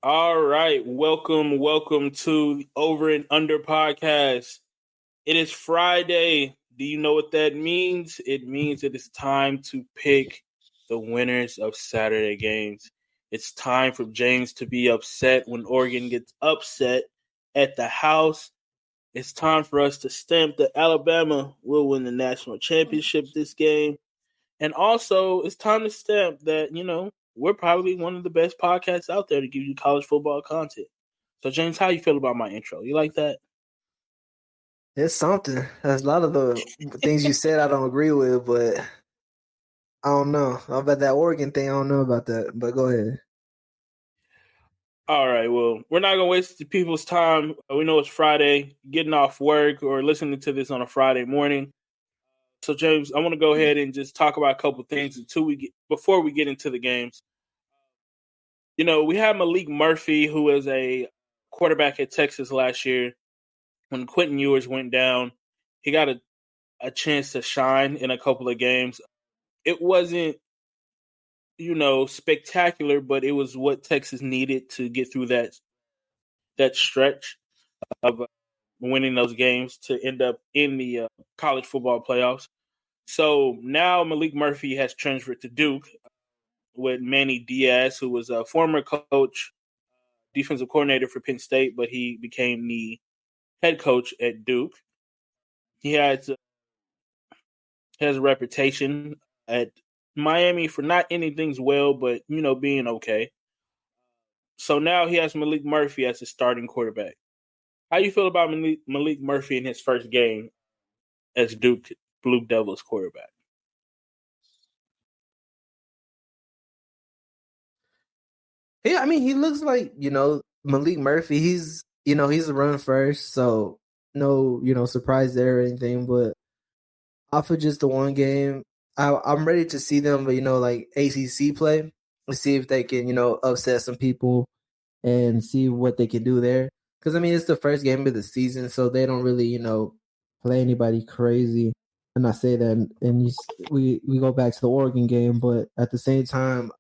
All right, welcome to the Over and Under podcast. It is Friday. Do you know what that means? It means it is time to pick the winners of Saturday games. It's time for James to be upset when Oregon gets upset at the house. It's time for us to stamp that Alabama will win the national championship this game. And also, it's time to stamp that, we're probably one of the best podcasts out there to give you college football content. So, James, how you feel about my intro? You like that? It's something. There's a lot of the things you said I don't agree with, but I don't know about that Oregon thing. I don't know about that, but go ahead. All right, well, we're not going to waste the people's time. We know it's Friday, getting off work or listening to this on a Friday morning. So, James, I want to go ahead and just talk about a couple things before we get into the games. We had Malik Murphy, who was a quarterback at Texas last year. When Quentin Ewers went down, he got a chance to shine in a couple of games. It wasn't, spectacular, but it was what Texas needed to get through that stretch of winning those games to end up in the college football playoffs. So now Malik Murphy has transferred to Duke with Manny Diaz, who was a former coach, defensive coordinator for Penn State, but he became the head coach at Duke. He has a reputation at Miami for not ending things well, but, being okay. So now he has Malik Murphy as his starting quarterback. How you feel about Malik Murphy in his first game as Duke Blue Devils quarterback? Yeah, I mean, he looks like, Malik Murphy. He's a run first, so no, surprise there or anything. But off of just the one game, I'm ready to see them, like ACC play and see if they can, upset some people and see what they can do there. Because, I mean, it's the first game of the season, so they don't really, play anybody crazy. And I say that, and we go back to the Oregon game, but at the same time,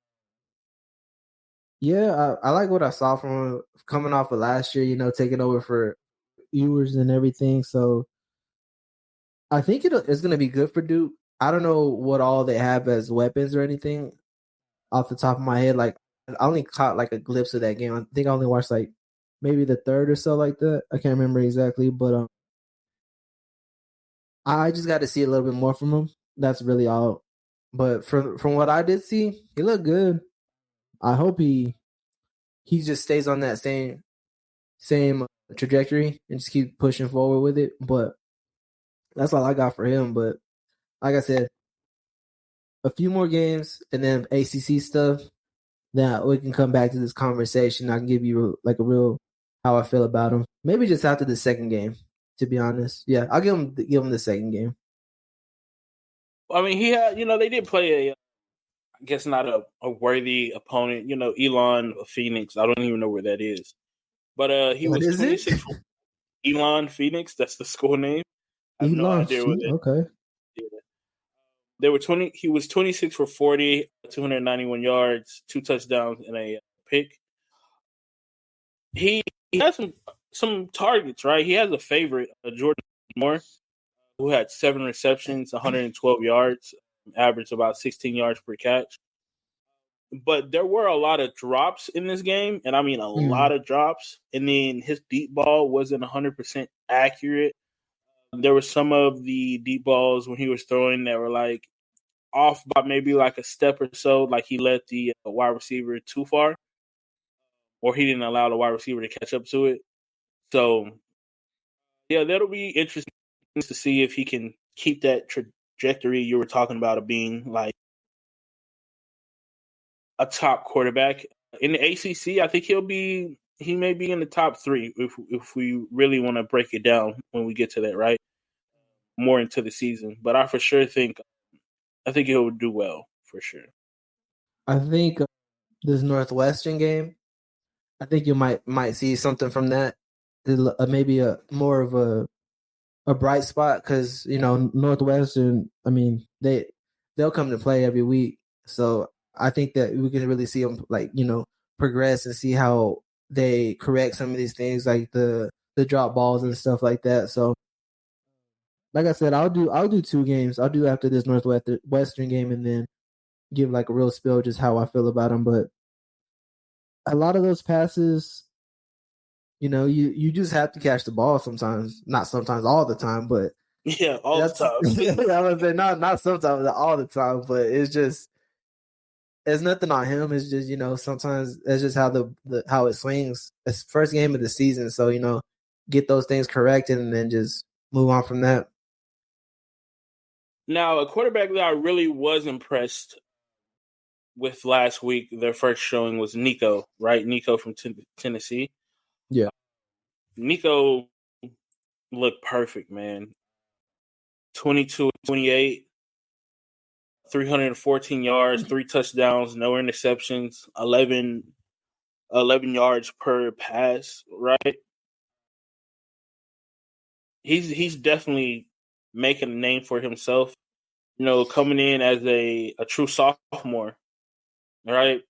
yeah, I like what I saw from him coming off of last year, taking over for Ewers and everything. So I think it's going to be good for Duke. I don't know what all they have as weapons or anything off the top of my head. Like, I only caught like a glimpse of that game. I think I only watched like maybe the third or so like that. I can't remember exactly, but I just got to see a little bit more from him. That's really all. But from what I did see, he looked good. I hope he just stays on that same trajectory and just keep pushing forward with it. But that's all I got for him. But like I said, a few more games and then ACC stuff. Then we can come back to this conversation. I can give you like a real how I feel about him. Maybe just after the second game, to be honest. Yeah, I'll give him the second game. I mean, he had, they did play I guess not a worthy opponent. Elon Phoenix. I don't even know where that is. But he What was is 26. Elon Phoenix. That's the school name. I have no idea what that. Okay. They were 20. He was 26 for 40, 291 yards, 2 touchdowns, and a pick. He has some targets, right? He has a favorite, Jordan Moore, who had 7 receptions, 112 yards, averaged about 16 yards per catch. But there were a lot of drops in this game, and I mean a lot of drops. And then his deep ball wasn't 100% accurate. There were some of the deep balls when he was throwing that were like off by maybe like a step or so, like he let the wide receiver too far, or he didn't allow the wide receiver to catch up to it. So, yeah, that'll be interesting to see if he can keep that trajectory you were talking about of being like a top quarterback. In the ACC, I think he may be in the top 3 if we really want to break it down when we get to that, right? More into the season. But I for sure think he'll do well for sure. I think this Northwestern game, I think you might see something from that. Maybe a more of a bright spot because Northwestern. I mean they'll come to play every week, so I think that we can really see them like progress and see how they correct some of these things, like the drop balls and stuff like that. So, like I said, I'll do 2 games. I'll do after this Northwestern game, and then give like a real spill just how I feel about them. But a lot of those passes, you just have to catch the ball sometimes. Not sometimes, all the time, but Yeah, all the time. I would say not sometimes, all the time. But it's nothing on him. It's just sometimes it's just how how it swings. It's first game of the season, so get those things corrected and then just move on from that. Now, a quarterback that I really was impressed with last week, their first showing, was Nico, right? Nico from Tennessee. Yeah. Nico looked perfect, man. 22-28, 314 yards, 3 touchdowns, no interceptions, 11 yards per pass, right? He's definitely making a name for himself. Coming in as a true sophomore, right?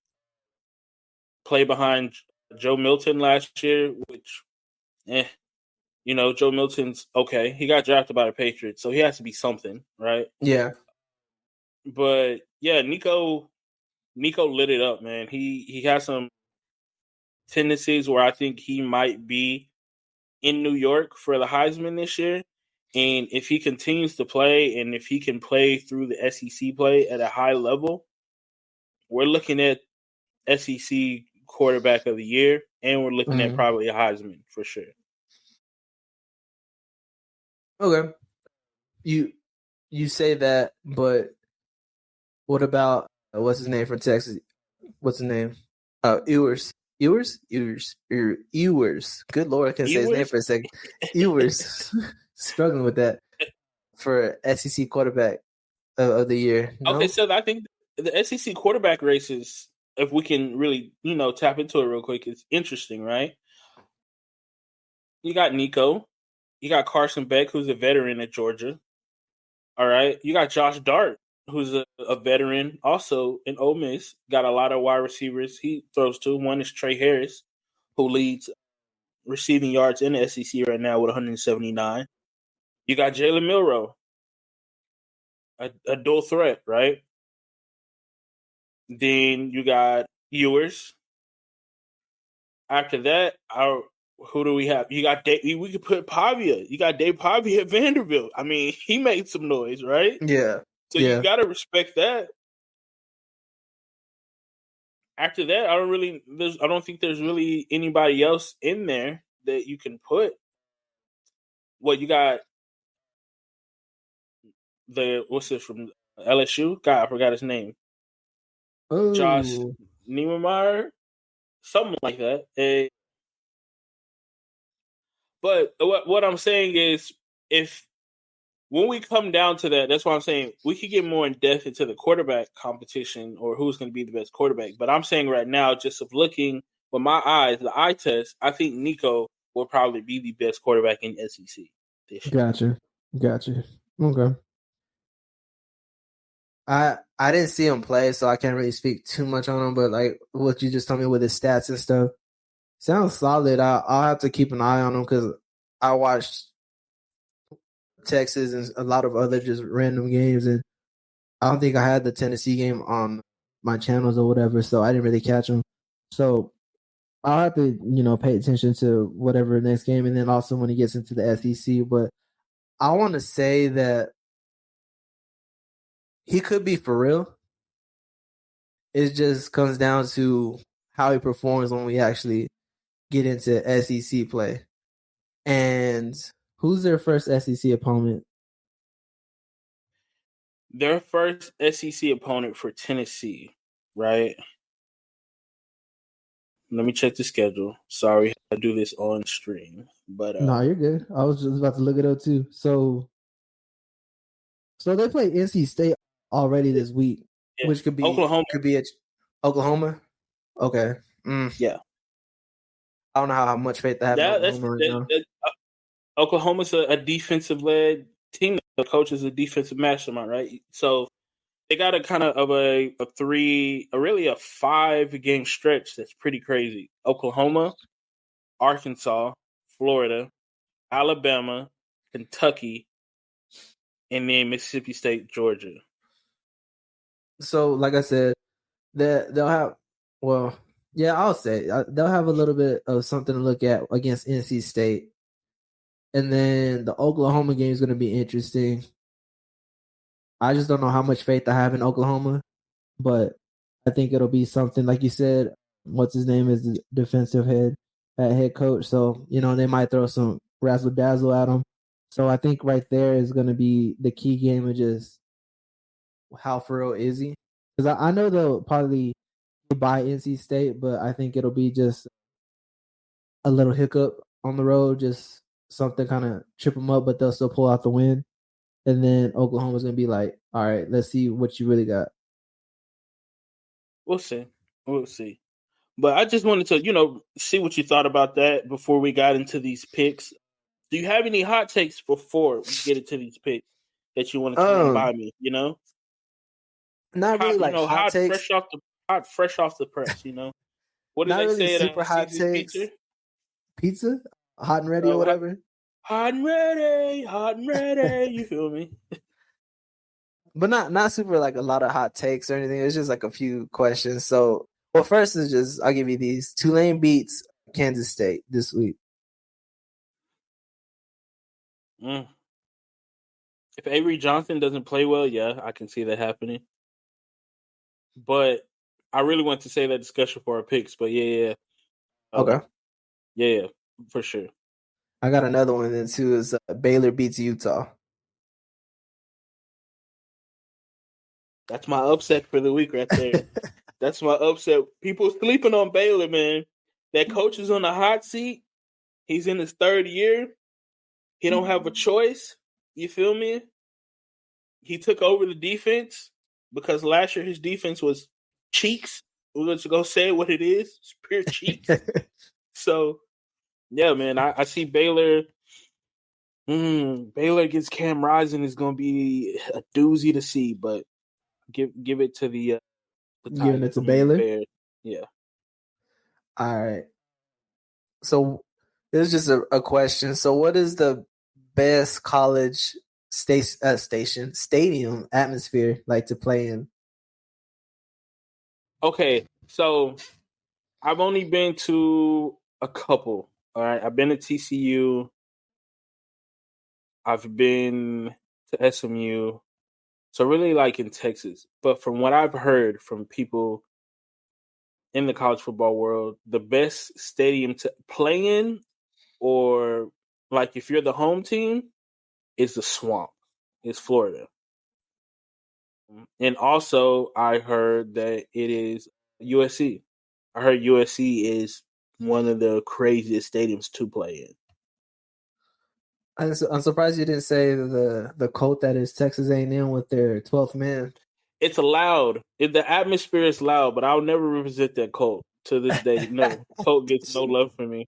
Play behind Joe Milton last year, which, Joe Milton's okay. He got drafted by the Patriots, so he has to be something, right? Yeah. But yeah, Nico lit it up, man. He has some tendencies where I think he might be in New York for the Heisman this year. And if he continues to play, and if he can play through the SEC play at a high level, we're looking at SEC quarterback of the year, and we're looking at probably a Heisman for sure. Okay. You say that, but what about what's his name from Texas? What's his name? Ewers. Good Lord, I couldn't say his name for a second. Ewers. Struggling with that for SEC quarterback of the year. No? Okay, so I think the SEC quarterback races, if we can really, tap into it real quick, it's interesting, right? You got Nico. You got Carson Beck, who's a veteran at Georgia. All right. You got Josh Dart, who's a veteran, also in Ole Miss. Got a lot of wide receivers he throws to. One is Trey Harris, who leads receiving yards in the SEC right now with 179. You got Jalen Milroe, a dual threat, right? Then you got Ewers. After that, who do we have? You got we could put Pavia. You got Dave Pavia at Vanderbilt. I mean, he made some noise, right? Yeah. So you got to respect that. After that, I don't think there's really anybody else in there that you can put. What you got? What's it from LSU? God, I forgot his name. Oh. Josh Niemeyer, something like that. But what I'm saying is, when we come down to that, that's why I'm saying we could get more in depth into the quarterback competition or who's going to be the best quarterback. But I'm saying right now, just of looking with my eyes, the eye test, I think Nico will probably be the best quarterback in SEC this year. Gotcha. Okay. I didn't see him play, so I can't really speak too much on him. But like what you just told me with his stats and stuff, sounds solid. I'll have to keep an eye on him because I watched Texas and a lot of other just random games, and I don't think I had the Tennessee game on my channels or whatever, so I didn't really catch him. So I'll have to pay attention to whatever next game, and then also when he gets into the SEC. But I want to say that he could be for real. It just comes down to how he performs when we actually get into SEC play. And who's their first SEC opponent? Their first SEC opponent for Tennessee, right? Let me check the schedule. Sorry, I do this on stream, but no, you're good. I was just about to look it up too. So they play NC State already this week, which could be Oklahoma. Could be Oklahoma. Okay. Yeah. I don't know how much faith I have in Oklahoma right now. Oklahoma's a defensive led team. The coach is a defensive mastermind, right? So they got a kind of a 5-game stretch that's pretty crazy. Oklahoma, Arkansas, Florida, Alabama, Kentucky, and then Mississippi State, Georgia. So, like I said, they'll have. Well, yeah, I'll say they'll have a little bit of something to look at against NC State, and then the Oklahoma game is going to be interesting. I just don't know how much faith I have in Oklahoma, but I think it'll be something like you said. What's his name is the defensive head coach, so they might throw some razzle dazzle at him. So I think right there is going to be the key game of just how for real is he? Because I know they'll probably buy NC State, but I think it'll be just a little hiccup on the road, just something kind of trip them up, but they'll still pull out the win. And then Oklahoma's going to be like, all right, let's see what you really got. We'll see. But I just wanted to, see what you thought about that before we got into these picks. Do you have any hot takes before we get into these picks that you wanted to run by me? Not really hot takes. Fresh off the press. What did not they really say? Super hot takes. Pizza, hot and ready or whatever. Hot and ready. You feel me? But not super like a lot of hot takes or anything. It's just like a few questions. So, well, first is just I'll give you these. Tulane beats Kansas State this week. If Avery Johnson doesn't play well, yeah, I can see that happening. But I really want to save that discussion for our picks. But yeah. Okay. Yeah, for sure. I got another one then too. Is Baylor beats Utah. That's my upset for the week right there. That's my upset. People sleeping on Baylor, man. That coach is on the hot seat. He's in his third year. He don't have a choice. You feel me? He took over the defense because last year his defense was cheeks. We're going to go say what it is. It's pure cheeks. So, yeah, man, I see Baylor. Baylor against Cam Rising is going to be a doozy to see, but give it to the giving it to Baylor. Bears. Yeah. All right. So this is just a question. So, what is the best college stadium atmosphere like to play in? Okay, so I've only been to a couple. All right, I've been to TCU. I've been to SMU. So really like in Texas. But from what I've heard from people in the college football world, the best stadium to play in, or like if you're the home team, is the Swamp. It's Florida. And also I heard that it is USC. I heard USC is one of the craziest stadiums to play in. I'm surprised you didn't say the Colt that is Texas A&M with their 12th man. It's loud. The atmosphere is loud, but I'll never revisit that Colt to this day. No, Colt gets no love from me.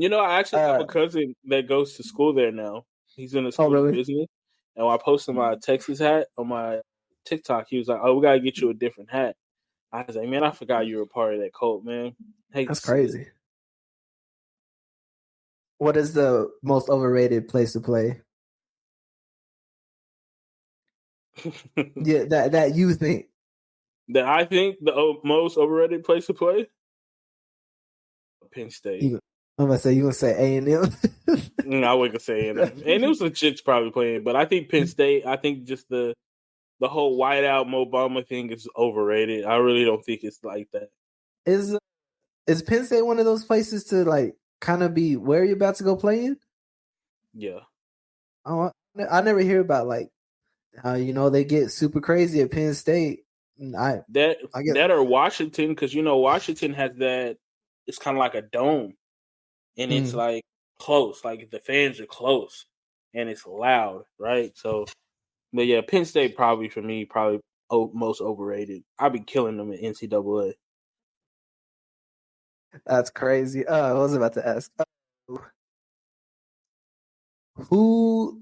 I actually have a cousin that goes to school there now. He's in the school of business. And when I posted my Texas hat on my TikTok, he was like, "Oh, we gotta get you a different hat." I was like, "Man, I forgot you were a part of that Colt, man." That's crazy. What is the most overrated place to play? Yeah, that you think. That I think the most overrated place to play? Penn State. I'm gonna say you gonna say A&M. No, I wouldn't say A&M. A&M's legit probably playing, but I think Penn State. I think just the whole whiteout Mo Bamba thing is overrated. I really don't think it's like that. Is Penn State one of those places to like kind of be where you're about to go play in? Yeah. Oh, I never hear about like they get super crazy at Penn State. That or Washington, because Washington has that. It's kind of like a dome, and it's like close. Like the fans are close, and it's loud, right? So, but yeah, Penn State probably for me most overrated. I'd be killing them in NCAA. That's crazy. I was about to ask, who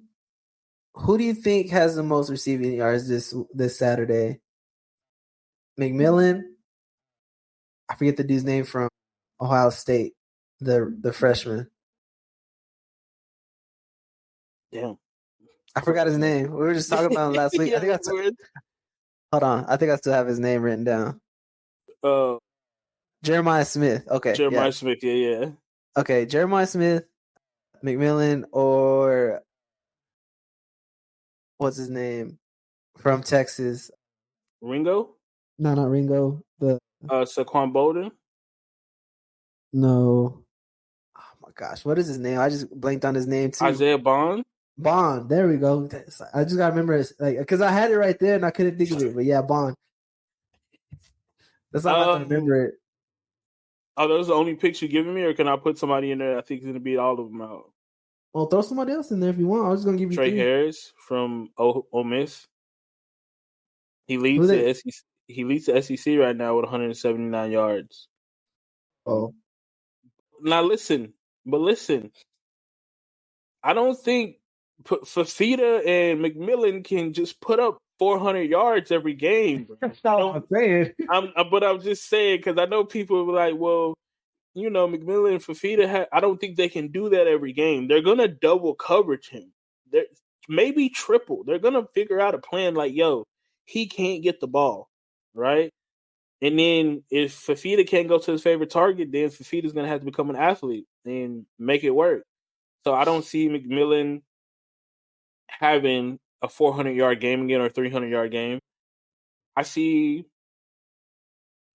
do you think has the most receiving yards this Saturday? McMillan. I forget the dude's name from Ohio State, the freshman. Damn. I forgot his name. We were just talking about him last week. Yeah, hold on. I think I still have his name written down. Jeremiah Smith. Okay. Jeremiah Smith, yeah. Okay, Jeremiah Smith, McMillan, or what's his name? From Texas. Ringo? No, not Ringo. Saquon Bolden? No. Oh my gosh, what is his name? I just blanked on his name too. Isaiah Bond? Bond. There we go. I just gotta remember it, because I had it right there and I couldn't think of it. But yeah, Bond. That's all I have to remember it. Are those the only picks you're giving me, or can I put somebody in there? I think is going to beat all of them out. Well, throw somebody else in there if you want. I was just going to give you Trey 3. Harris from Ole Miss. He leads the SEC. He leads the SEC right now with 179 yards. Oh. Now listen. I don't think Fafita and McMillan can just put up 400 yards every game. That's not what I'm saying. But I'm just saying, because I know people will be like, well, McMillan and Fafita, I don't think they can do that every game. They're going to double coverage him. Maybe triple. They're going to figure out a plan like, yo, he can't get the ball, right? And then if Fafita can't go to his favorite target, then Fafita's going to have to become an athlete and make it work. So I don't see McMillan having a 400-yard game again or a 300-yard game. I see,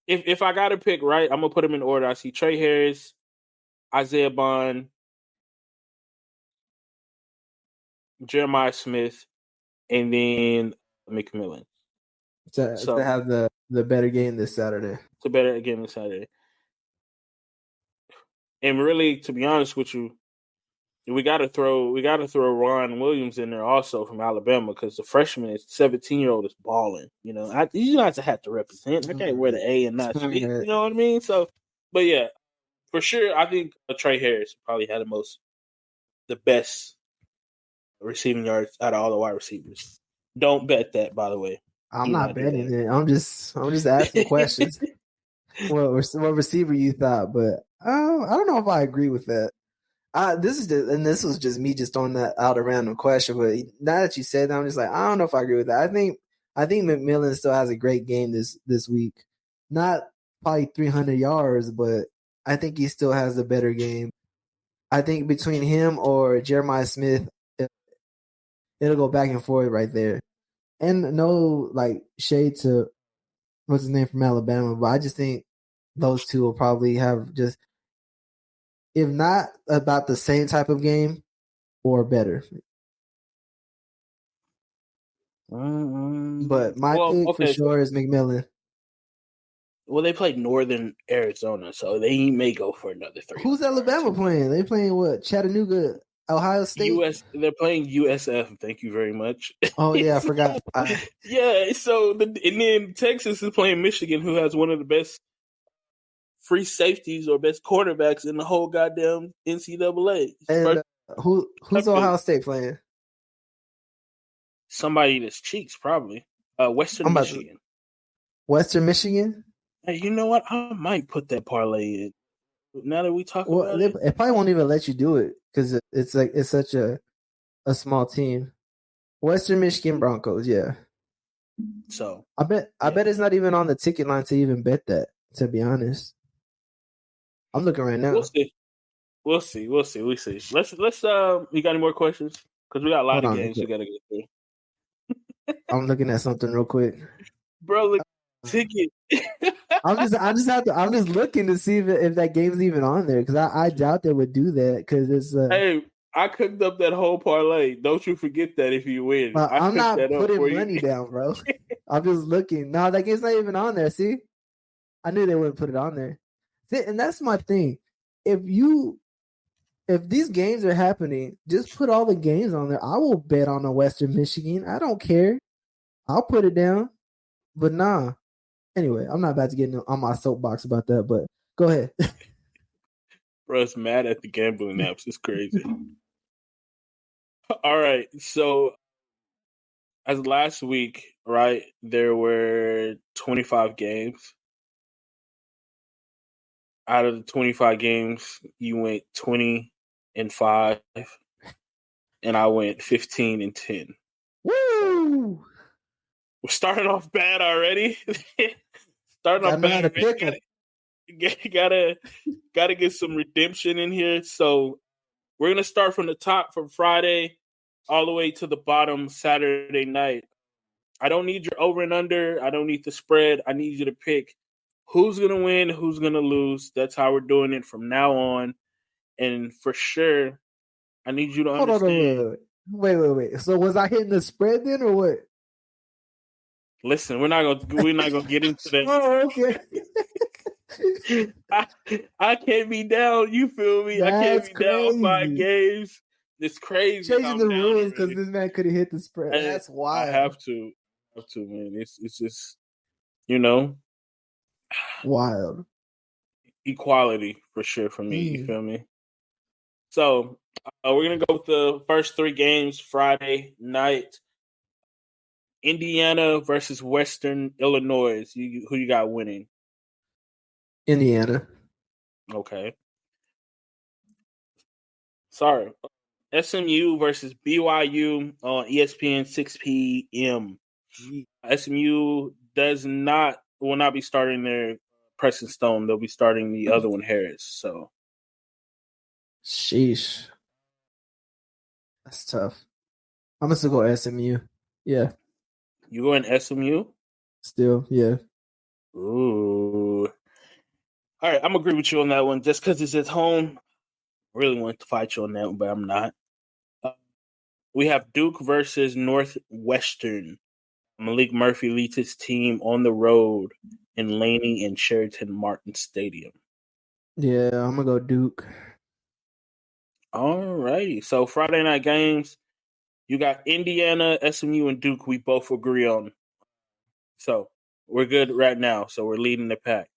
if I got to pick, right, I'm going to put them in order. I see Trey Harris, Isaiah Bond, Jeremiah Smith, and then McMillan. To have the better game this Saturday. To better game this Saturday. And really, to be honest with you, we got to throw Ron Williams in there also from Alabama, because the freshman is 17-year-old is balling. You guys have to represent. I can't wear the A and not speak. You know what I mean? So, but yeah, for sure, I think Trey Harris probably had the best receiving yards out of all the wide receivers. Don't bet that, by the way. I'm not betting it. I'm just asking questions. What receiver you thought? But I don't know if I agree with that. This was just me just throwing that out a random question. But now that you said that, I'm just like, I don't know if I agree with that. I think McMillan still has a great game this week. Not probably 300 yards, but I think he still has a better game. I think between him or Jeremiah Smith, it'll go back and forth right there. And no, shade to what's his name from Alabama, but I just think those two will probably have just, if not about the same type of game, or better. But my pick for sure is McMillan. Well, they played Northern Arizona, so they may go for another 3. Who's Alabama playing? They playing what? Chattanooga, Ohio State? They're playing USF. Thank you very much. Oh, yeah, I forgot. Yeah, so and then Texas is playing Michigan, who has one of the best free safeties or best quarterbacks in the whole goddamn NCAA. And who's Ohio State playing? Somebody that's cheeks, probably. Western Michigan. Western Michigan? Hey, you know what? I might put that parlay in. Now that we talk about it. It probably won't even let you do it because it's such a small team. Western Michigan Broncos, yeah. So I bet it's not even on the ticket line to even bet that, to be honest. I'm looking right now. We'll see. Let's you got any more questions? Because we got a lot of games we gotta get through. I'm looking at something real quick. Bro, look ticket. I'm just looking to see if that game's even on there, because I doubt they would do that, because it's hey, I cooked up that whole parlay. Don't you forget that if you win. I'm not putting money down, bro. I'm just looking. No, that game's not even on there. See, I knew they wouldn't put it on there. See, and that's my thing. If these games are happening, just put all the games on there. I will bet on a Western Michigan. I don't care. I'll put it down. But nah. Anyway, I'm not about to get on my soapbox about that, but go ahead. Bro, it's mad at the gambling apps. It's crazy. All right. So, as last week, right? There were 25 games. Out of the 25 games, you went 20-5, and I went 15-10. Woo! We're starting off bad already. Starting off bad already. Gotta get some redemption in here. So we're gonna start from the top from Friday all the way to the bottom Saturday night. I don't need your over and under. I don't need the spread. I need you to pick who's gonna win, who's gonna lose. That's how we're doing it from now on. And for sure, I need you to understand. Hold on, wait. So was I hitting the spread then, or what? Listen, we're not gonna get into that. Oh, okay. I can't be down. You feel me? I can't be down 5 games. It's crazy. Changing the rules because this man could have hit the spread. That's wild. I have to, man. It's just wild equality for sure for me. You feel me? So we're gonna go with the first 3 games Friday night. Indiana versus Western Illinois. Who you got winning? Indiana. Okay. Sorry. SMU versus BYU on ESPN 6 p.m. SMU will not be starting their Preston Stone. They'll be starting the other one, Harris. So, sheesh, that's tough. I'm gonna still go SMU. Yeah, you going SMU? Still, yeah. Ooh. All right, I'm gonna agree with you on that one. Just because it's at home, I really wanted to fight you on that one, but I'm not. We have Duke versus Northwestern. Malik Murphy leads his team on the road in Laney and Sheraton Martin Stadium. Yeah, I'm gonna go Duke. All righty. So Friday night games, you got Indiana, SMU, and Duke. We both agree on. So we're good right now. So we're leading the pack.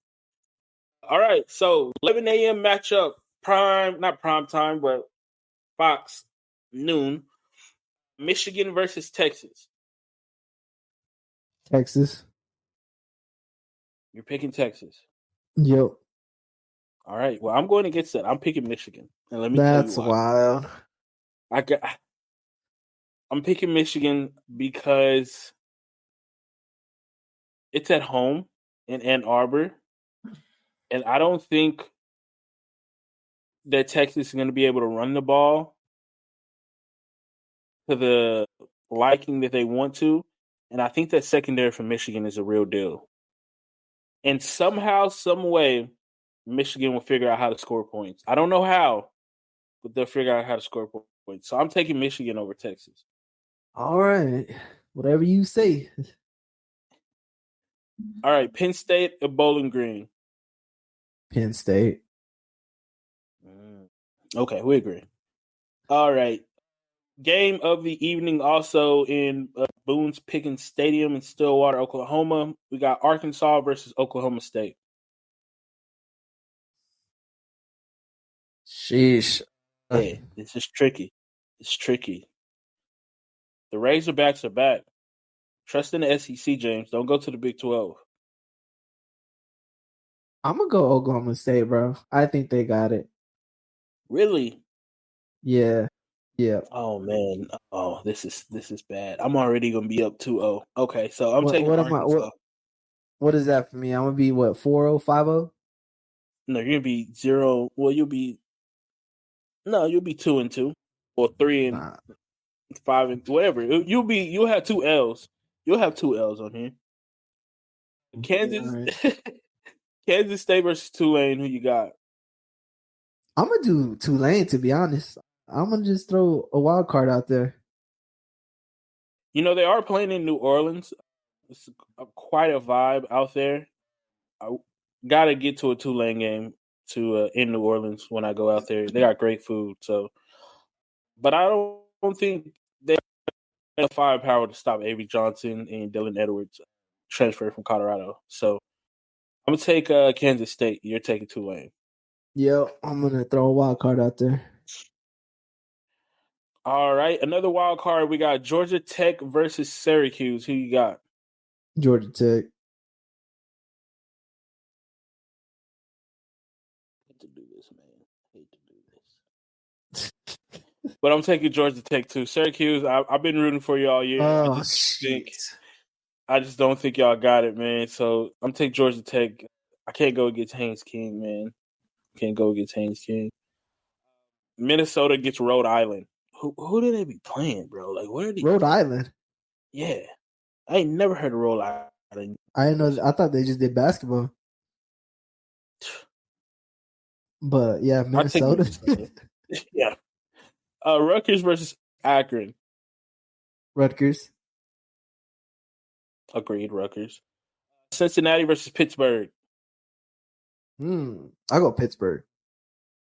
All right. So 11 a.m. matchup, not prime time, but Fox noon. Michigan versus Texas. Texas. You're picking Texas. Yep. All right. Well, I'm going against that. I'm picking Michigan, and let me tell you why. That's wild. I'm picking Michigan because it's at home in Ann Arbor, and I don't think that Texas is going to be able to run the ball to the liking that they want to, and I think that secondary for Michigan is a real deal. And somehow, some way, Michigan will figure out how to score points. I don't know how, but they'll figure out how to score points. So I'm taking Michigan over Texas. All right. Whatever you say. All right. Penn State or Bowling Green? Penn State. Okay, we agree. All right. Game of the evening also in Boone's Pickens Stadium in Stillwater, Oklahoma. We got Arkansas versus Oklahoma State. Sheesh. Hey, this is tricky. It's tricky. The Razorbacks are back. Trust in the SEC, James. Don't go to the Big 12. I'm going to go Oklahoma State, bro. I think they got it. Really? Yeah. Yeah. Oh, man. Oh, this is bad. I'm already going to be up 2-0. Okay, so I'm taking Arkansas. What is that for me? I'm going to be, 4-0, 5-0? No, you're going to be 0. Well, you'll be 2-2 or 3-5 and whatever. You'll have 2 L's. You'll have 2 L's on here. Kansas Kansas State versus Tulane. Who you got? I'm going to do Tulane, to be honest. I'm going to just throw a wild card out there. They are playing in New Orleans. It's quite a vibe out there. I got to get to a Tulane game in New Orleans when I go out there. They got great food. So, but I don't think they have the firepower to stop Avery Johnson and Dylan Edwards transfer from Colorado. So I'm going to take Kansas State. You're taking Tulane. Yep, I'm going to throw a wild card out there. All right, another wild card. We got Georgia Tech versus Syracuse. Who you got? Georgia Tech. Hate to do this, man. Hate to do this. But I'm taking Georgia Tech too. Syracuse, I've been rooting for you all year. Oh, shit. I just don't think y'all got it, man. So I'm taking Georgia Tech. I can't go against Haynes King, man. Can't go against Haynes King. Minnesota gets Rhode Island. Who do they be playing, bro? Like, where are they? Rhode Island. Yeah, I ain't never heard of Rhode Island. I didn't know. I thought they just did basketball. But yeah, Minnesota. Yeah. Rutgers versus Akron. Rutgers. Agreed, Rutgers. Cincinnati versus Pittsburgh. I go Pittsburgh.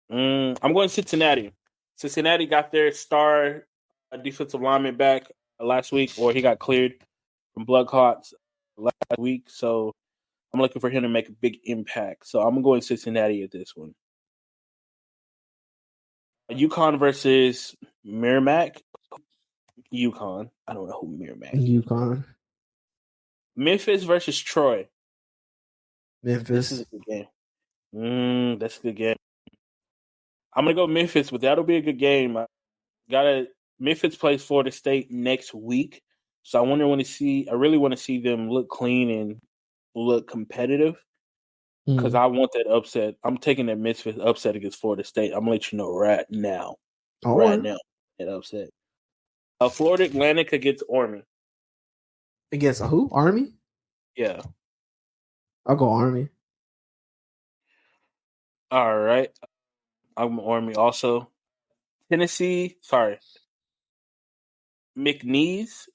I'm going Cincinnati. Cincinnati got their star defensive lineman back last week, or he got cleared from blood clots last week. So I'm looking for him to make a big impact. So I'm going Cincinnati at this one. UConn versus Merrimack. UConn. I don't know who Merrimack is. UConn. Memphis versus Troy. Memphis. This is a good game. That's a good game. I'm gonna go Memphis, but that'll be a good game. Memphis plays Florida State next week, so I really want to see them look clean and look competitive because I want that upset. I'm taking that Memphis upset against Florida State. I'm gonna let you know right now, that upset. Florida Atlantic against Army. Against who? Army? Yeah. I'll go Army. All right. I'm Army also. McNeese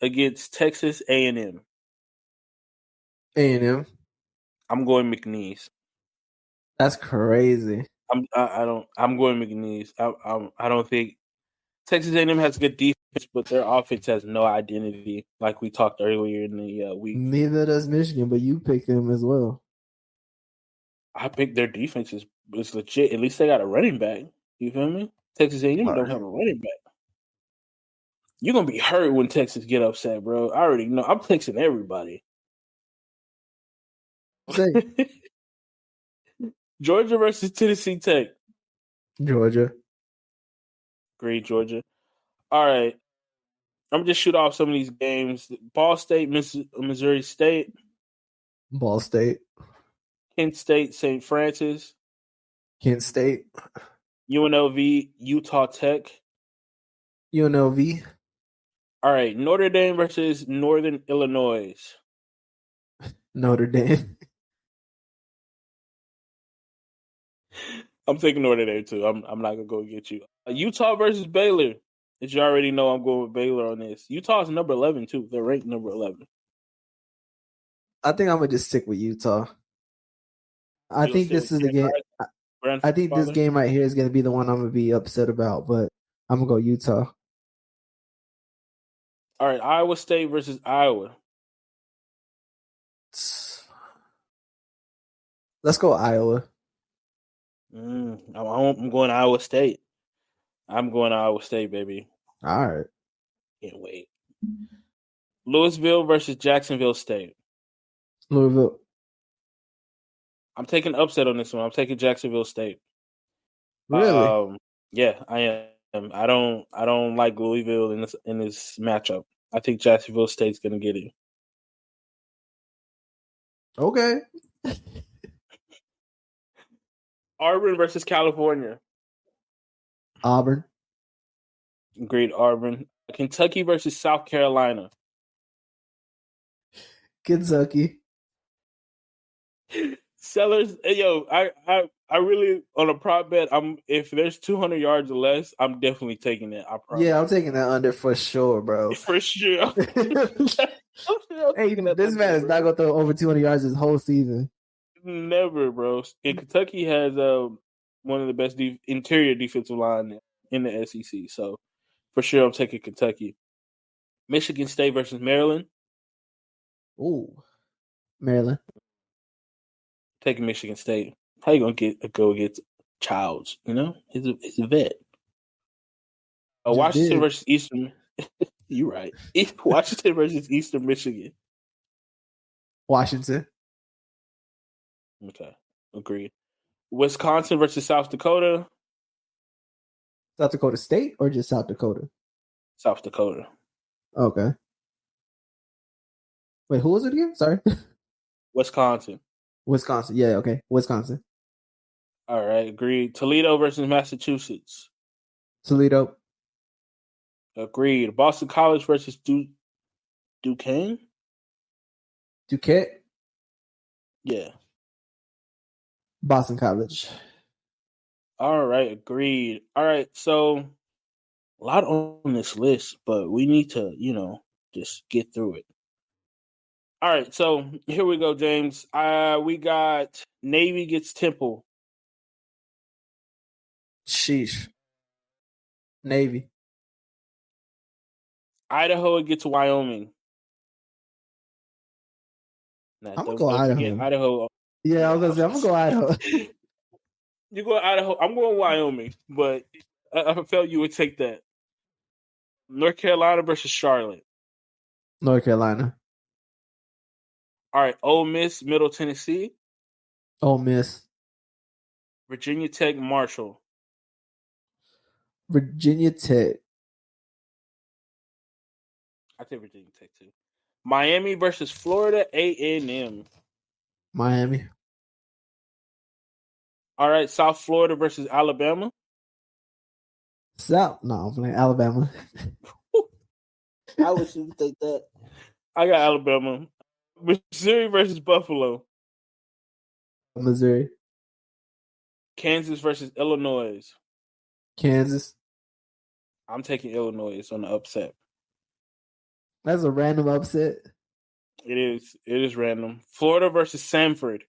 against Texas A&M. A&M. I'm going McNeese. That's crazy. I'm going McNeese. I don't think Texas A&M has good defense, but their offense has no identity, like we talked earlier in the week. Neither does Michigan, but you picked them as well. I think their defense is legit. At least they got a running back. You feel me? Texas A&M don't have a running back. You're gonna be hurt when Texas get upset, bro. I already know. I'm texting everybody. Georgia versus Tennessee Tech. Georgia. Great, Georgia. All right. I'm gonna just shoot off some of these games. Ball State, Missouri State. Ball State. Kent State, St. Francis. Kent State. UNLV, Utah Tech. UNLV. All right. Notre Dame versus Northern Illinois. Notre Dame. I'm taking Notre Dame too. I'm not gonna go get you. Utah versus Baylor. As you already know, I'm going with Baylor on this. Utah's number 11 too. They're ranked number 11. I think I'm gonna just stick with Utah. I think this is the game. I think this game right here is gonna be the one I'm gonna be upset about, but I'm gonna go Utah. All right, Iowa State versus Iowa. Let's go Iowa. I'm going Iowa State. I'm going Iowa State, baby. All right. Can't wait. Louisville versus Jacksonville State. Louisville. I'm taking upset on this one. I'm taking Jacksonville State. Really? Yeah, I am. I don't like Louisville in this matchup. I think Jacksonville State's gonna get it. Okay. Auburn versus California. Auburn. Great, Auburn. Kentucky versus South Carolina. Kentucky. Sellers, yo, I really on a prop bet. If there's 200 yards or less, I'm definitely taking it. I'm taking that under for sure, bro. For sure. Hey, this man is not gonna throw over 200 yards this whole season. Never, bro. And Kentucky has one of the best interior defensive line in the SEC. So for sure, I'm taking Kentucky. Michigan State versus Maryland. Ooh, Maryland. Taking Michigan State. How you gonna go against Childs? You know, he's a vet. Washington versus Eastern. You're right. Washington versus Eastern Michigan. Washington. Okay, agreed. Wisconsin versus South Dakota. South Dakota State or just South Dakota? South Dakota. Okay. Wait, who was it again? Sorry. Wisconsin. Wisconsin. Yeah, okay. Wisconsin. All right, agreed. Toledo versus Massachusetts. Toledo. Agreed. Boston College versus Duquesne. Duquette. Yeah. Boston College. All right, agreed. All right, so a lot on this list, but we need to, just get through it. All right, so here we go, James. We got Navy gets Temple. Sheesh. Navy. Idaho gets Wyoming. Nah, I'm gonna don't go Idaho. forget Idaho. Yeah, I was gonna say I'm gonna go Idaho. You go Idaho. I'm going Wyoming, but I felt you would take that. North Carolina versus Charlotte. North Carolina. All right, Ole Miss, Middle Tennessee. Ole Miss. Virginia Tech, Marshall. Virginia Tech. I take Virginia Tech too. Miami versus Florida A&M. Miami. All right, South Florida versus Alabama. South. No, I'm playing Alabama. I wish you could take that. I got Alabama. Missouri versus Buffalo. Missouri. Kansas versus Illinois. Kansas. I'm taking Illinois on the upset. That's a random upset. It is. It is random. Florida versus Samford.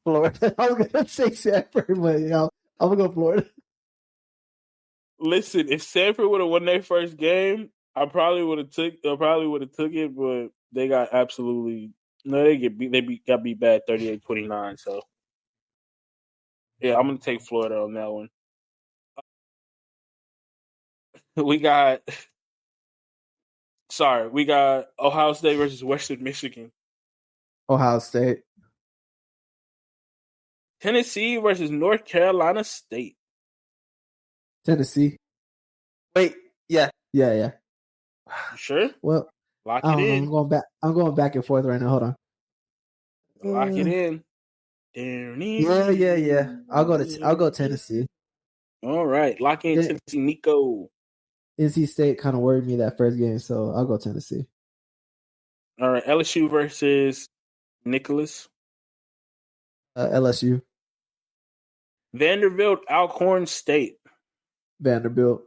Florida. I was gonna say Samford, but I'm gonna go Florida. Listen, if Samford would have won their first game, I probably would have took it, but they got absolutely no. They got beat bad 38-29. So yeah, I'm gonna take Florida on that one. We got Ohio State versus Western Michigan. Ohio State. Tennessee versus North Carolina State. Tennessee. Wait, yeah. You sure? Well, Lock I it don't know. in. I'm going back and forth right now. Hold on. Lock it in. Yeah. I'll go Tennessee. All right, lock in Tennessee, Nico. NC State kind of worried me that first game, so I'll go Tennessee. All right, LSU versus Nicholas. LSU. Vanderbilt, Alcorn State. Vanderbilt.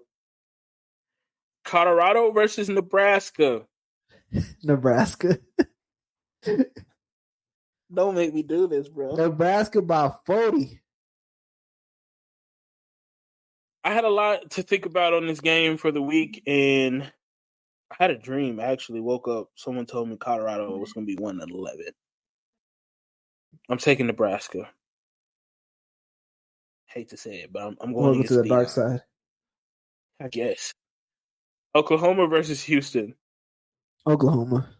Colorado versus Nebraska. Nebraska. Don't make me do this, bro. Nebraska by 40. I had a lot to think about on this game for the week, and I had a dream. I actually woke up. Someone told me Colorado was going to be 1-11. I'm taking Nebraska. Hate to say it, but I'm going Welcome to the dark side. I guess. Oklahoma versus Houston. Oklahoma.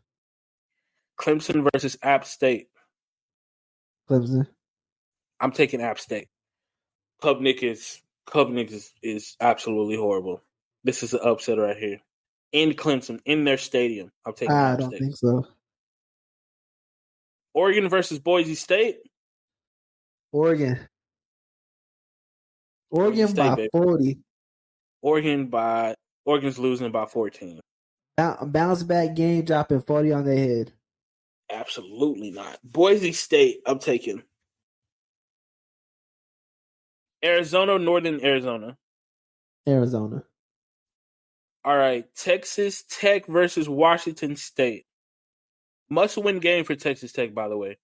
Clemson versus App State. Clemson. I'm taking App State. Klubnik is absolutely horrible. This is an upset right here. In Clemson, in their stadium. I'm taking App State. I don't think so. Oregon versus Boise State. Oregon State, by baby. 40. Oregon's losing by 14. Bounce back game, dropping 40 on their head. Absolutely not. Boise State, I'm taking. Arizona, Northern Arizona. Arizona. All right, Texas Tech versus Washington State. Must-win game for Texas Tech, by the way.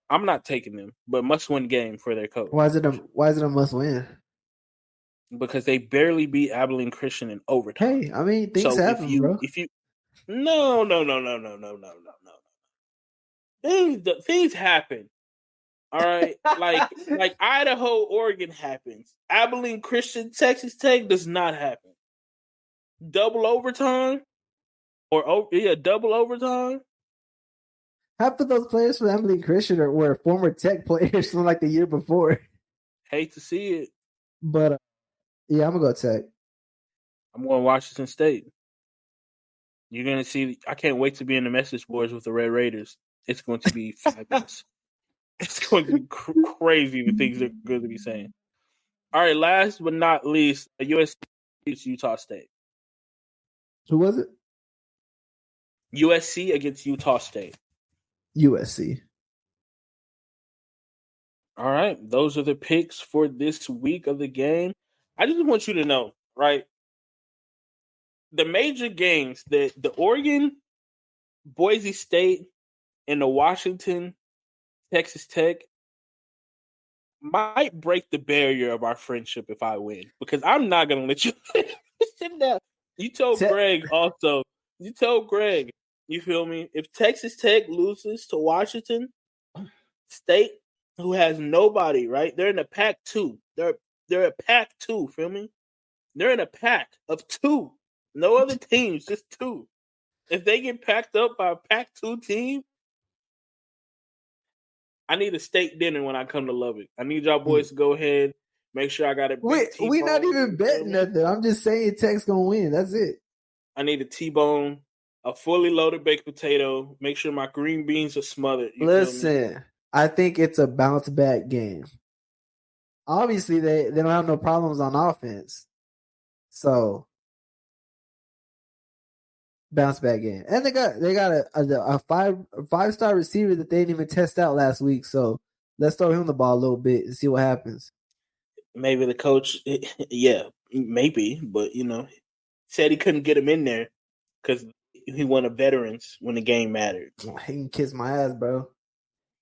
I'm not taking them, but must-win game for their coach. Why is it a must-win? Because they barely beat Abilene Christian in overtime. Hey, I mean, things happen, bro. No. Things happen. All right, like Idaho, Oregon happens. Abilene Christian, Texas Tech does not happen. Double overtime. Or double overtime. Half of those players for Emily and Christian were former Tech players from like the year before. Hate to see it. But yeah, I'm going to go Tech. I'm going Washington State. You're going to see. I can't wait to be in the message boards with the Red Raiders. It's going to be fabulous. It's going to be crazy the things they're going to be saying. All right, last but not least, USC against Utah State. Who was it? USC against Utah State. USC. All right, those are the picks for this week of the game. I just want you to know, right? The major games, the Oregon, Boise State, and the Washington, Texas Tech might break the barrier of our friendship if I win, because I'm not going to let you sit down. You told Greg also. You told Greg, you feel me? If Texas Tech loses to Washington State, who has nobody, right? They're in a pack 2. They're a pack 2, feel me? They're in a pack of 2. No other teams, just 2. If they get packed up by a pack 2 team, I need a steak dinner when I come to Lubbock. I need y'all boys to go ahead, make sure I got a big T-bone. We're not even betting nothing. I'm just saying Tech's going to win. That's it. I need a T-bone, a fully loaded baked potato. Make sure my green beans are smothered. Listen, I think it's a bounce back game. Obviously, they don't have no problems on offense. So, bounce back game. And they got a 5-star receiver that they didn't even test out last week. So, let's throw him the ball a little bit and see what happens. Maybe the coach, yeah, maybe. But, said he couldn't get him in there because he wanted veterans when the game mattered. He can kiss my ass, bro.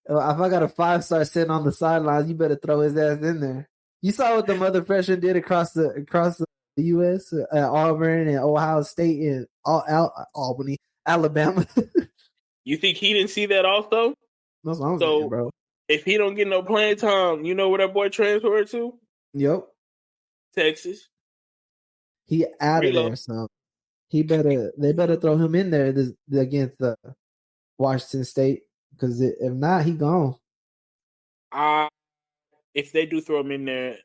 If I got a 5-star sitting on the sidelines, you better throw his ass in there. You saw what the mother freshman did across the U.S. At Auburn and Ohio State and Albany, Alabama. You think he didn't see that also? That's what I'm saying, bro. If he don't get no playing time, you know where that boy transferred to? Yep. Texas. He out of there, so they better throw him in there against Washington State, because if not, he gone. If they do throw him in there,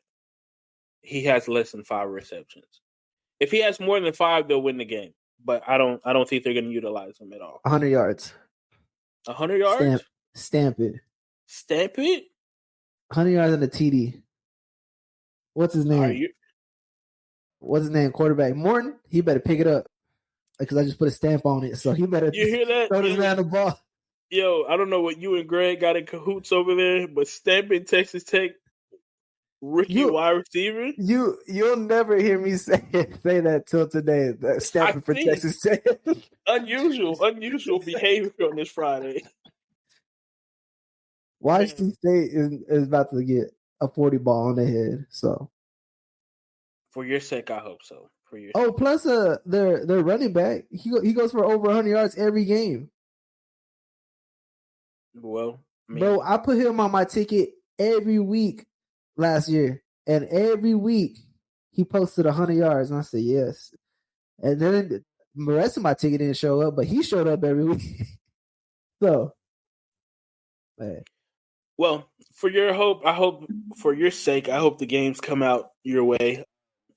he has less than 5 receptions. If he has more than 5, they'll win the game. But I don't think they're going to utilize him at all. 100 yards. 100 yards? Stamp it. Stamp it? 100 yards in the TD. What's his name? What's his name? Quarterback Morton. He better pick it up because I just put a stamp on it. So he better. You hear that? Throw this man the ball. Yo, I don't know what you and Greg got in cahoots over there, but stamping Texas Tech rookie wide receiver. You'll never hear me say that till today. Stamping for Texas Tech. unusual behavior on this Friday. Washington State is about to get a 40 ball on their head. So, for your sake, I hope so. Plus their running back, he goes for over 100 yards every game. Well, bro, I put him on my ticket every week last year, and every week he posted 100 yards, and I said yes. And then the rest of my ticket didn't show up, but he showed up every week. So, man. Well, for your sake, I hope the games come out your way.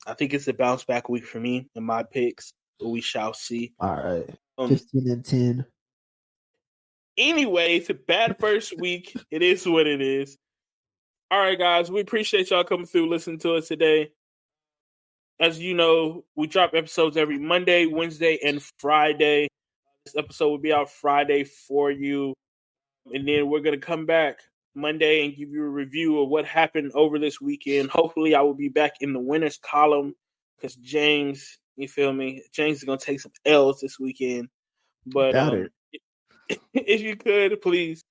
I think it's a bounce back week for me in my picks, but we shall see. All right, 15-10. Anyway, it's a bad first week. It is what it is. All right, guys, we appreciate y'all coming through, listening to us today. As you know, we drop episodes every Monday, Wednesday, and Friday. This episode will be out Friday for you. And then we're going to come back Monday and give you a review of what happened over this weekend. Hopefully, I will be back in the winners column because James, you feel me? James is going to take some L's this weekend. But if you could, please,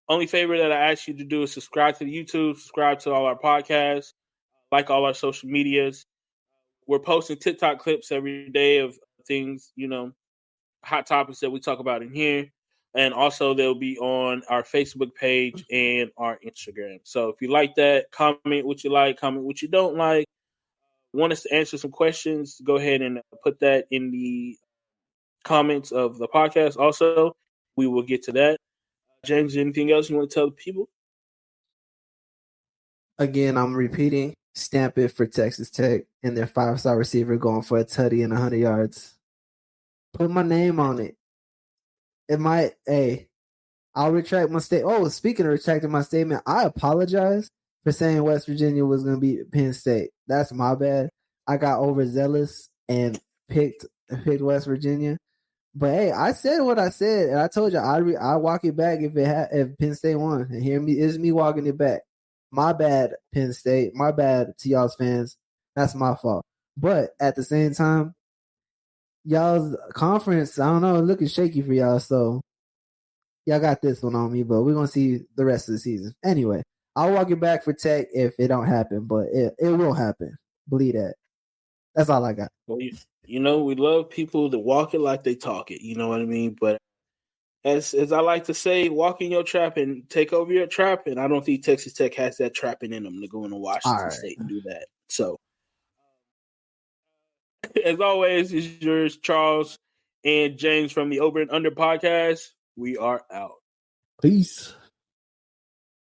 only favor that I ask you to do is subscribe to the YouTube, subscribe to all our podcasts, like all our social medias. We're posting TikTok clips every day of things, hot topics that we talk about in here. And also they'll be on our Facebook page and our Instagram. So if you like that, comment what you like, comment what you don't like. Want us to answer some questions, go ahead and put that in the comments of the podcast. Also, we will get to that. James, anything else you want to tell the people? Again, I'm repeating. Stamp it for Texas Tech and their 5-star receiver going for a tutty and 100 yards. Put my name on it. It might. Hey, I'll retract my statement. Oh, speaking of retracting my statement, I apologize for saying West Virginia was going to beat Penn State. That's my bad. I got overzealous and picked West Virginia. But hey, I said what I said, and I told you I walk it back if Penn State won. And hear me, it's me walking it back. My bad, Penn State. My bad to y'all's fans. That's my fault. But at the same time, y'all's conference, I don't know, looking shaky for y'all. So y'all got this one on me, but we're gonna see the rest of the season. Anyway, I'll walk it back for Tech if it don't happen, but it will happen. Believe that. That's all I got. Well, you know, we love people that walk it like they talk it. You know what I mean? But as I like to say, walk in your trap and take over your trap. And I don't think Texas Tech has that trapping in them to go into Washington State and do that. So, as always, it's yours, Charles and James from the Over and Under podcast. We are out. Peace.